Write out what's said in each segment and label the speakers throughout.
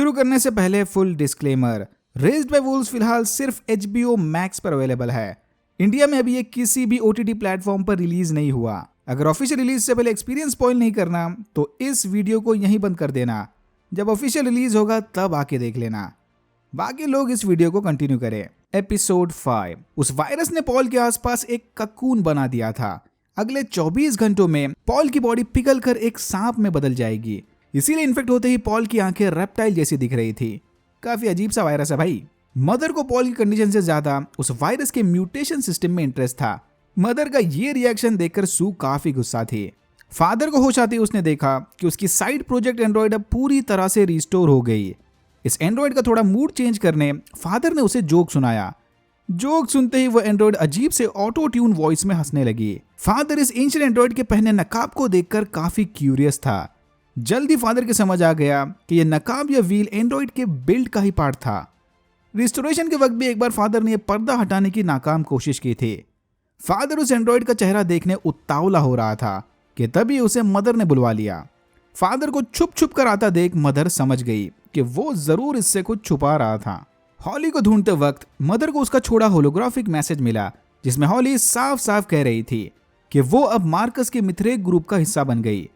Speaker 1: शुरू करने से पहले full disclaimer, raised bye Wolves फिलहाल सिर्फ HBO मैक्स पर अवेलेबल है। इंडिया में अभी ये किसी भी OTT प्लेटफॉर्म पर रिलीज नहीं हुआ। अगर ऑफिशियल रिलीज से पहले एक्सपीरियंस स्पॉइल नहीं करना तो इस वीडियो को यहीं बंद कर देना। जब ऑफिशियल रिलीज होगा तब आके देख लेना। बाकी लोग इस वीडियो को कंटिन्यू करें। एपिसोड 5। उस वायरस ने पॉल के आसपास एक ककून बना दिया था। अगले 24 घंटों में पॉल की बॉडी पिघल कर एक सांप में बदल जाएगी। इसीलिए इन्फेक्ट होते ही पॉल की आंखें रेप्टाइल जैसी दिख रही थी। काफी अजीब सा वायरस है भाई। मदर को पॉल की कंडीशन से ज्यादा उस वायरस के म्यूटेशन सिस्टम में इंटरेस्ट था। मदर का ये रिएक्शन देखकर सू काफी गुस्सा थी। फादर को होश आते ही उसने देखा कि उसकी साइड प्रोजेक्ट एंड्रॉइड अब पूरी तरह से रिस्टोर हो गई। इस एंड्रॉइड का थोड़ा मूड चेंज करने फादर ने उसे जोक सुनाया। जोक सुनते ही वो एंड्रॉइड अजीब से ऑटो ट्यून वॉइस में हंसने लगी। फादर इस एंशिएंट एंड्रॉइड के पहने नकाब को देखकर काफी क्यूरियस था। जल्दी फादर के समझ आ गया कि यह नकाब या व्हील एंड्रॉइड के बिल्ड का ही पार्ट था। रिस्टोरेशन के वक्त भी एक बार फादर ने पर्दा हटाने की नाकाम कोशिश की थी। फादर उस एंड्रॉइड का चेहरा देखने उतावला हो रहा था कि तभी उसे मदर ने बुलवा लिया। फादर को छुप छुप कर आता देख मदर समझ गई कि वो जरूर इससे कुछ छुपा रहा था। हॉली को ढूंढते वक्त मदर को उसका छोड़ा होलोग्राफिक मैसेज मिला, जिसमें हॉली साफ साफ कह रही थी कि वो अब मार्कस के मिथरेक ग्रुप का हिस्सा बन गई।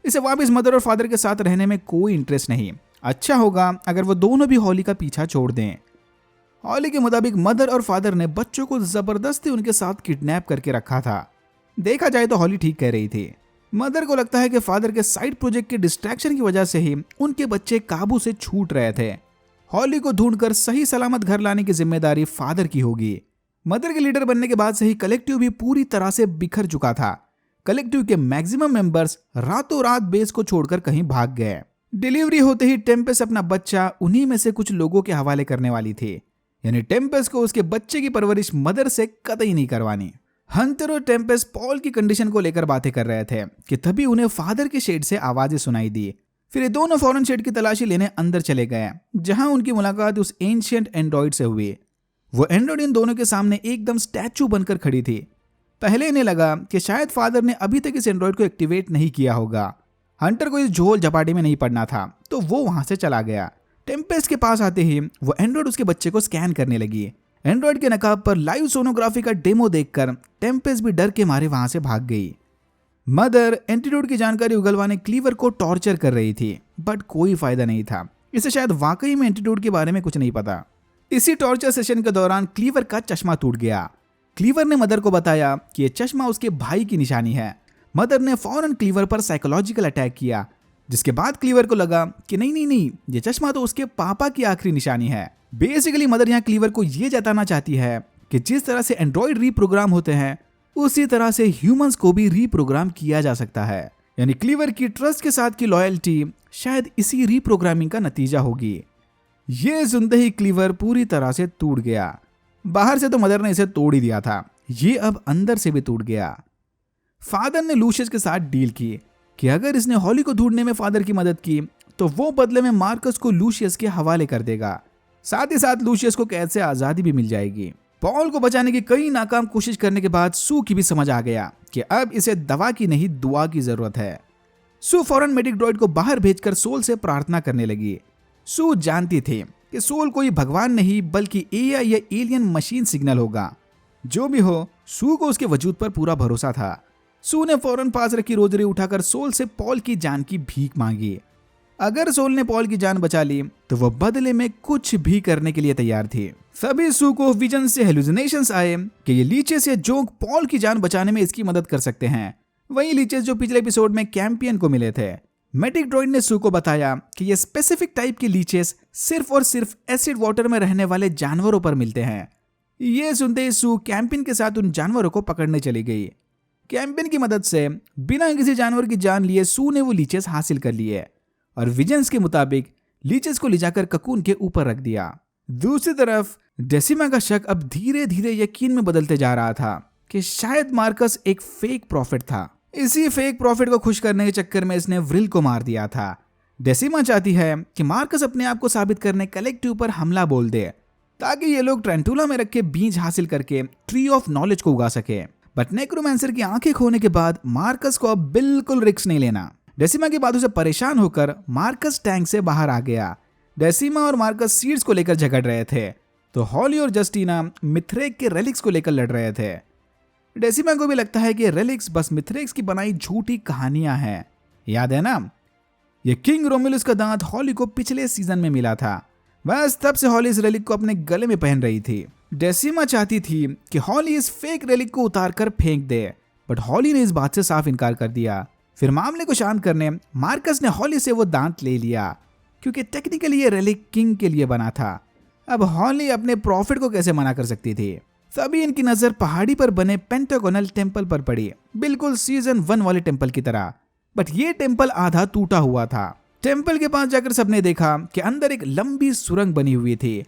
Speaker 1: इसे वापस मदर और फादर के साथ रहने में कोई इंटरेस्ट नहीं। अच्छा होगा अगर वो दोनों भी हॉली का पीछा छोड़ दें। हॉली के मुताबिक मदर और फादर ने बच्चों को जबरदस्ती उनके साथ किडनैप करके रखा था। देखा जाए तो हॉली ठीक कह रही थी। मदर को लगता है कि फादर के साइड प्रोजेक्ट के डिस्ट्रैक्शन की वजह से ही उनके बच्चे काबू से छूट रहे थे। हॉली को ढूंढकर सही सलामत घर लाने की जिम्मेदारी फादर की होगी। मदर के लीडर बनने के बाद से ही कलेक्टिव भी पूरी तरह से बिखर चुका था। कलेक्टिव के मैक्सिमम मेंबर्स रातों रात बेस को छोड़कर कहीं भाग गए। डिलीवरी होते ही टेम्पेस अपना बच्चा उन्हीं में से कुछ लोगों के हवाले करने वाली थी। यानी टेम्पेस को उसके बच्चे की परवरिश मदर से कतई नहीं करवानी। हंटर और टेम्पेस पॉल की कंडीशन को लेकर बातें कर रहे थे कि तभी उन्हें फादर के शेड से आवाजें सुनाई दी। फिर ये दोनों फौरन शेड की तलाशी लेने अंदर चले गए, जहां उनकी मुलाकात उस एंशिएंट एंड्रॉइड से हुई। वो एंड्रॉइड इन दोनों के सामने एकदम स्टैचू बनकर खड़ी थी। पहले इन्हें लगा कि शायद फादर ने अभी तक इस एंड्रॉइड को एक्टिवेट नहीं किया होगा। हंटर को इस झोल झपाटे में नहीं पड़ना था, तो वो वहां से चला गया। टेम्पेस्ट के पास आते ही वो एंड्रॉइड उसके बच्चे को स्कैन करने लगी। एंड्रॉइड के नकाब पर लाइव सोनोग्राफी का डेमो देखकर टेम्पेस्ट भी डर के मारे वहां से भाग गई। मदर एंटीडोट की जानकारी उगलवाने क्लीवर को टॉर्चर कर रही थी, बट कोई फायदा नहीं था। इसे शायद वाकई में एंटीडोट के बारे में कुछ नहीं पता। इसी टॉर्चर सेशन के दौरान क्लीवर का चश्मा टूट गया। क्लीवर ने मदर को बताया कि यह चश्मा उसके भाई की निशानी है। मदर ने फौरन क्लीवर पर साइकोलॉजिकल अटैक किया, जिसके बाद क्लीवर को लगा कि नहीं, ये चश्मा तो उसके पापा की आखिरी निशानी है। बेसिकली मदर यहाँ क्लीवर को यह जताना चाहती है कि जिस तरह से एंड्रॉइड रीप्रोग्राम होते हैं उसी तरह से ह्यूमंस को भी रीप्रोग्राम किया जा सकता है। यानी क्लीवर की ट्रस्ट के साथ की लॉयल्टी शायद इसी रीप्रोग्रामिंग का नतीजा होगी। ये सुनते ही क्लीवर पूरी तरह से टूट गया। बाहर से तो मदर ने इसे तोड़ ही दिया था, ये अब अंदर से भी टूट गया। फादर ने लूशियस के साथ डील की कि अगर इसने हॉली को ढूंढने में फादर की मदद की तो वो बदले में मार्कस को लूशियस के हवाले कर देगा। साथ ही साथ लूशियस को कैद से आजादी भी मिल जाएगी। पॉल को बचाने की कई नाकाम कोशिश करने के बाद सू की भी समझ आ गया कि अब इसे दवा की नहीं दुआ की जरूरत है। सू फौरन मेडिक ड्रॉइड को बाहर भेजकर सोल से प्रार्थना करने लगी। सू जानती थी कि सोल कोई भगवान नहीं बल्कि एआई या एलियन मशीन सिग्नल होगा। जो भी हो, सू को उसके वजूद पर पूरा भरोसा था। सू ने फौरन पास रखी रोजरी उठाकर सोल से पॉल की जान की भीख मांगी। अगर सोल ने पॉल की जान बचा ली तो वह बदले में कुछ भी करने के लिए तैयार थी। सभी सू को विजन से हेलुसिनेशंस आए कि ये लीचेस या जोंक पॉल की जान बचाने में इसकी मदद कर सकते हैं। वही लीचेस जो पिछले एपिसोड में कैंपियन को मिले थे। मेडिक ड्रॉइड ने सू को बताया कि ये स्पेसिफिक टाइप के लीचेस सिर्फ और सिर्फ एसिड वाटर में रहने वाले जानवरों पर मिलते हैं। ये सुनते ही सू कैंपियन के साथ उन जानवरों को पकड़ने चली गई। कैंपियन की मदद से बिना किसी जानवर की जान लिए सू ने वो लीचेस हासिल कर लिए और विजन्स के मुताबिक लीचेस को ले जाकर ककून के ऊपर रख दिया। दूसरी तरफ डेसिमा का शक अब धीरे धीरे यकीन में बदलते जा रहा था कि शायद मार्कस एक फेक प्रॉफिट था। इसी फेक प्रॉफिट को खुश करने के चक्कर में इसने व्रिल को मार दिया था। डेसिमा चाहती है कि मार्कस अपने आप को साबित करने कलेक्टिव पर हमला बोल दे, ताकि ये लोग ट्रेंटुला में रखे बीज हासिल करके ट्री ऑफ नॉलेज को उगा सके। बट नेक्रोमैंसर की आंखें खोने के बाद मार्कस को अब बिल्कुल रिस्क नहीं लेना। डेसिमा की बातों से परेशान होकर मार्कस टैंक से बाहर आ गया। डेसिमा और मार्कस सीड्स को लेकर झगड़ रहे थे, तो हॉली और जस्टिना मिथ्रेक के रेलिक्स को लेकर लड़ रहे थे। डेसिमा को भी लगता है कि रेलिक्स बस मिथ्रेक्स की बनाई झूठी कहानियां हैं। याद है ना, ये किंग रोमुलस का दांत हॉली को पिछले सीजन में मिला था। बस तब से हॉली इस रेलिक को अपने गले में पहन रही थी। डेसिमा चाहती थी कि हॉली इस फेक रेलिक को उतार कर फेंक दे, बट हॉली ने इस बात से साफ इनकार कर दिया। फिर मामले को शांत करने मार्कस ने हॉली से वो दांत ले लिया, क्योंकि टेक्निकली ये रेलिक किंग के लिए बना था। अब हॉली अपने प्रॉफिट को कैसे मना कर सकती थी। तभी इनकी नजर पहाड़ी पर बने पेंटागोनल टेम्पल पर पड़ी, बिल्कुल सीजन 1 वाले टेम्पल की तरह। बट ये टेम्पल आधा टूटा हुआ था। टेम्पल के पास जाकर सबने देखा कि अंदर एक लंबी सुरंग बनी हुई थी।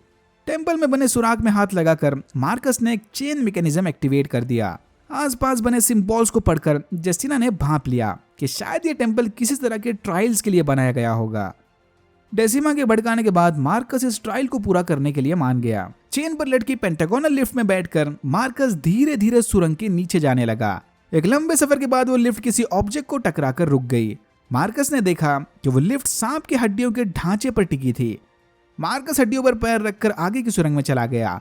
Speaker 1: टेम्पल में बने सुराग में हाथ लगाकर मार्कस ने एक चेन मैकेनिज्म एक्टिवेट कर दिया। आसपास बने सिंबल्स को पढ़कर जस्टिना ने भांप लिया कि शायद ये टेम्पल किसी तरह के ट्रायल्स के लिए बनाया गया होगा। डेसिमा के भड़काने के बाद मार्कस इस ट्रायल को पूरा करने के लिए मान गया। चेन पर लटकी पेंटागोनल लिफ्ट में बैठकर मार्कस धीरे धीरे सुरंग के नीचे जाने लगा। एक लंबे सफर के बाद वो लिफ्ट किसी ऑब्जेक्ट को टकराकर रुक गई। मार्कस ने देखा कि वो लिफ्ट सांप की हड्डियों के ढांचे पर टिकी थी। मार्कस हड्डियों पर पैर रखकर आगे की सुरंग में चला गया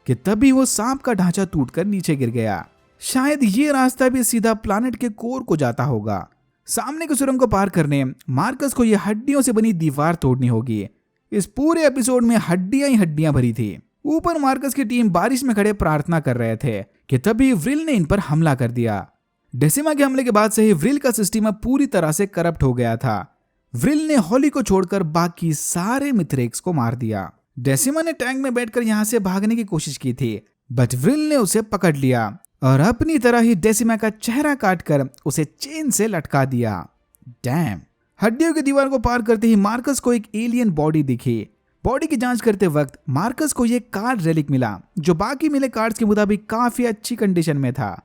Speaker 1: कि तभी वो सांप का ढांचा टूटकर नीचे गिर गया। शायद ये रास्ता भी सीधा प्लैनेट के कोर को जाता होगा। सामने की सुरंग को पार करने मार्कस को यह हड्डियों से बनी दीवार तोड़नी होगी। इस पूरे एपिसोड में हड्डियां ही हड्डियां भरी थी। ऊपर मार्कस की टीम बारिश में खड़े प्रार्थना कर रहे थे कि तभी व्रिल ने इन पर हमला कर दिया। डेसिमा के हमले के बाद से ही व्रिल का सिस्टम अब पूरी तरह से करप्ट हो गया था। व्रिल ने हॉली को छोड़कर बाकी सारे मिथ्रेक्स को मार दिया। डेसिमा ने टैंक में बैठकर यहां से भागने की कोशिश की थी, बट व्रिल ने उसे पकड़ लिया और अपनी तरह ही डेसिमा का चेहरा काटकर उसे चेन से लटका दिया। डैम। हड्डियों की दीवार को पार करते ही मार्कस को एक एलियन बॉडी दिखी। बॉडी की जांच करते वक्त मार्कस को यह कार्ड रेलिक मिला, जो बाकी मिले कार्ड्स के मुताबिक काफी अच्छी कंडीशन में था।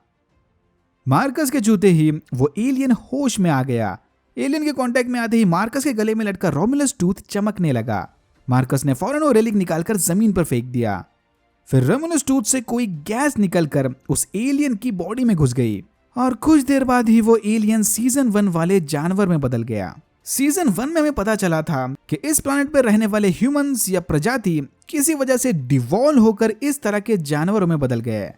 Speaker 1: मार्कस के छूते ही वो एलियन होश में आ गया। एलियन के कांटेक्ट में आते ही मार्कस के गले में लटका रोमुलस टूथ चमकने लगा। मार्कस ने फौरन वो रेलिक निकालकर जमीन पर फेंक दिया। फिर रोमुलस टूथ से कोई गैस निकलकर उस एलियन की बॉडी में घुस गई और कुछ देर बाद ही वो एलियन सीजन 1 वाले जानवर में बदल गया। सीजन 1 में हमें पता चला था कि इस प्लैनेट पर रहने वाले ह्यूमंस या प्रजाति किसी वजह से डिवॉल्व होकर इस तरह के जानवरों में बदल गए।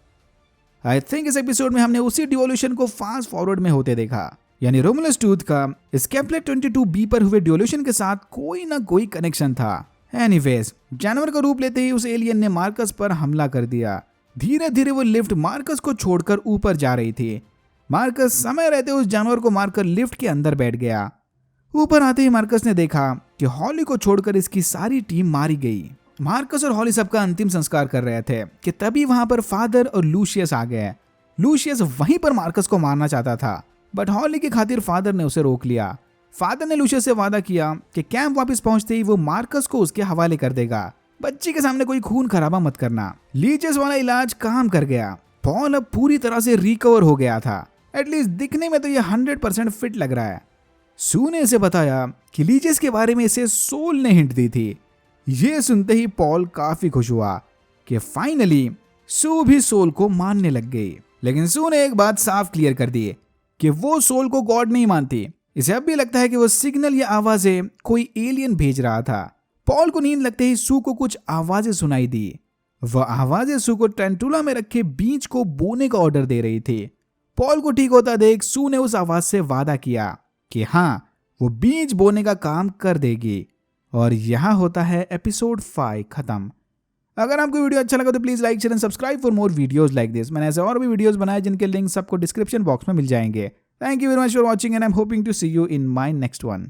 Speaker 1: आई थिंक इस एपिसोड में हमने उसी डिवोल्यूशन को फास्ट फॉरवर्ड में होते देखा, यानी रोमुलस टूथ का इस केप्लेट 22b पर हुए डिवोल्यूशन के साथ कोई ना कोई कनेक्शन था। एनीवेज, जानवर का रूप लेते ही उस एलियन ने मार्कस पर हमला कर दिया। धीरे धीरे वो लिफ्ट मार्कस को छोड़कर ऊपर जा रही थी। मार्कस समय रहते उस जानवर को मारकर लिफ्ट के अंदर बैठ गया। ऊपर आते ही मार्कस ने देखा कि हॉली को छोड़कर इसकी सारी टीम मारी गई। मार्कस और हॉली सबका अंतिम संस्कार कर रहे थे कि तभी वहां पर फादर और लूशियस आ गए। लूशियस वहीं पर मार्कस को मारना चाहता था, बट हॉली की खातिर फादर ने उसे रोक लिया। फादर ने लूशियस से वादा किया कि कैंप वापस पहुंचते ही वो मार्कस को उसके हवाले कर देगा। बच्ची के सामने कोई खून खराबा मत करना। लीचेस वाला इलाज काम कर गया। पॉल अब पूरी तरह से रिकवर हो गया था। एटलीस्ट दिखने में तो ये 100% फिट लग रहा है। सू ने इसे बताया कि लीचेस के बारे में इसे सोल ने हिंट दी थी। ये सुनते ही पॉल काफी खुश हुआ कि फाइनली सू भी सोल को मानने लग गई। लेकिन सू ने एक बात साफ क्लियर कर दी कि वो सोल को गॉड नहीं मानती। इसे अब भी लगता है कि वो सिग्नल या आवाजें कोई एलियन भेज रहा था। पॉल को नींद लगते ही सू को कुछ आवाजें सुनाई दी। वह आवाजें सू को टेंटुला में रखे बीज को बोने का ऑर्डर दे रही थी। पॉल को ठीक होता देख सू ने उस आवाज से वादा किया कि हाँ, वो बीज बोने का काम कर देगी। और यहाँ होता है एपिसोड 5 खत्म। अगर आपको वीडियो अच्छा लगा तो please like share and subscribe for more videos like this. मैंने ऐसे और भी वीडियोस बनाए जिनके लिंक सबको डिस्क्रिप्शन बॉक्स में मिल जाएंगे। Thank you very much for watching and I'm hoping to see you in my next one.